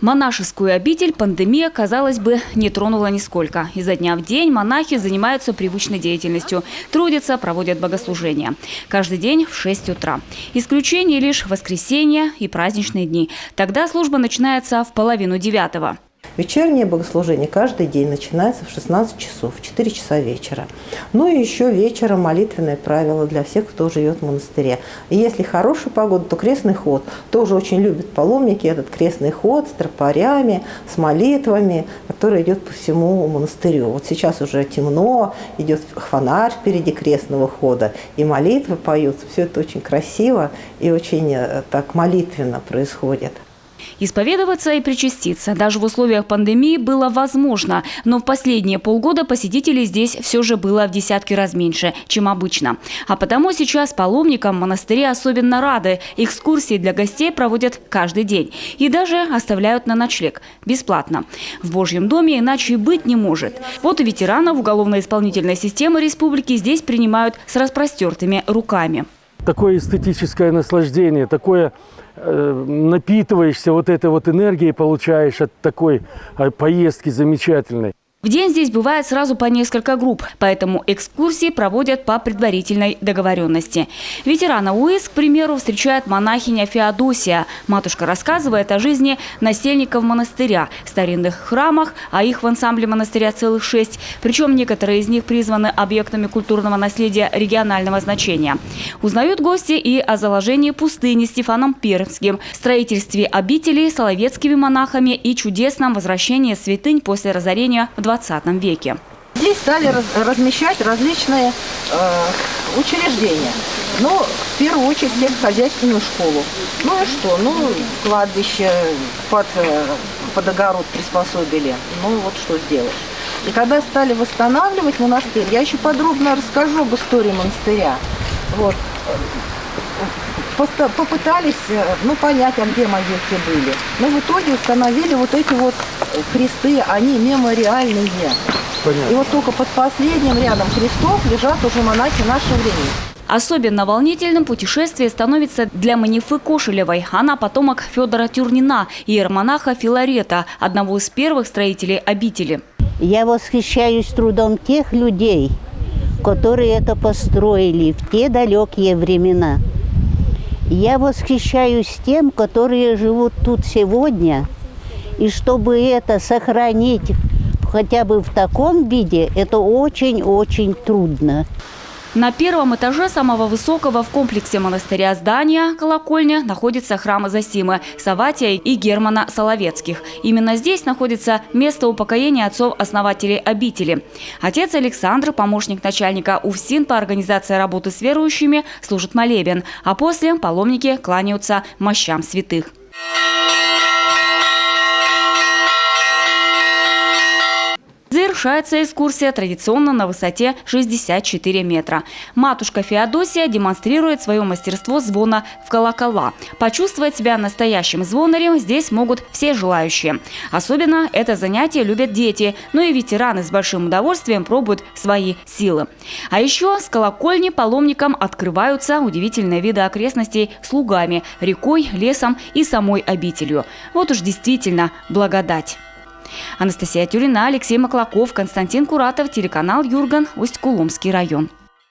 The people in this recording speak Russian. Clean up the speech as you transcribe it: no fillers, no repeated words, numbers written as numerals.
Монашескую обитель пандемия, казалось бы, не тронула нисколько. Изо дня в день монахи занимаются привычной деятельностью. Трудятся, проводят богослужения. Каждый день в 6 утра. Исключение лишь воскресенье и праздничные дни. Тогда служба начинается в 8:30. Вечернее богослужение каждый день начинается в 16 часов, в 4 часа вечера. Ну и еще вечером молитвенное правило для всех, кто живет в монастыре. И если хорошая погода, то крестный ход. Тоже очень любят паломники этот крестный ход с тропарями, с молитвами, который идет по всему монастырю. Вот сейчас уже темно, идет фонарь впереди крестного хода, и молитвы поются. Все это очень красиво и очень так молитвенно происходит. Исповедоваться и причаститься даже в условиях пандемии было возможно, но в последние полгода посетителей здесь все же было в десятки раз меньше, чем обычно. А потому сейчас паломникам монастыри особенно рады. Экскурсии для гостей проводят каждый день и даже оставляют на ночлег бесплатно. В Божьем доме иначе и быть не может. Вот и ветеранов уголовно-исполнительной системы республики здесь принимают с распростертыми руками. Такое эстетическое наслаждение, такое напитываешься вот этой вот энергией, получаешь от такой поездки замечательной. В день здесь бывает сразу по несколько групп, поэтому экскурсии проводят по предварительной договоренности. Ветерана УИС, к примеру, встречает монахиня Феодосия. Матушка рассказывает о жизни насельников монастыря, старинных храмах, а их в ансамбле монастыря целых 6. Причем некоторые из них призваны объектами культурного наследия регионального значения. Узнают гости и о заложении пустыни Стефаном Пермским, строительстве обителей соловецкими монахами и чудесном возвращении святынь после разорения в 20 веке. Здесь стали размещать различные учреждения. Ну, в первую очередь, сельскохозяйственную школу. Ну и что? Ну, кладбище под огород приспособили. Ну, вот что сделаешь. И когда стали восстанавливать монастырь, я еще подробно расскажу об истории монастыря. Вот. Попытались, понять, а где могилки были. Но в итоге установили вот эти вот кресты, они мемориальные. Понятно. И вот только под последним рядом крестов лежат уже монахи нашего времени. Особенно волнительным путешествие становится для Манифы Кошелевой. Она потомок Федора Тюрнина, иеромонаха Филарета, одного из первых строителей обители. Я восхищаюсь трудом тех людей, которые это построили в те далекие времена. Я восхищаюсь тем, которые живут тут сегодня, и чтобы это сохранить хотя бы в таком виде, это очень-очень трудно. На первом этаже самого высокого в комплексе монастыря здания колокольня находится храм Зосимы, Савватия и Германа Соловецких. Именно здесь находится место упокоения отцов-основателей обители. Отец Александр, помощник начальника УФСИН по организации работы с верующими, служит молебен, а после паломники кланяются мощам святых. Завершается экскурсия традиционно на высоте 64 метра. Матушка Феодосия демонстрирует свое мастерство звона в колокола. Почувствовать себя настоящим звонарем здесь могут все желающие. Особенно это занятие любят дети, но и ветераны с большим удовольствием пробуют свои силы. А еще с колокольни паломникам открываются удивительные виды окрестностей с лугами, рекой, лесом и самой обителью. Вот уж действительно благодать. Анастасия Тюрина, Алексей Маклаков, Константин Куратов, телеканал Юрган, Усть-Кулумский район.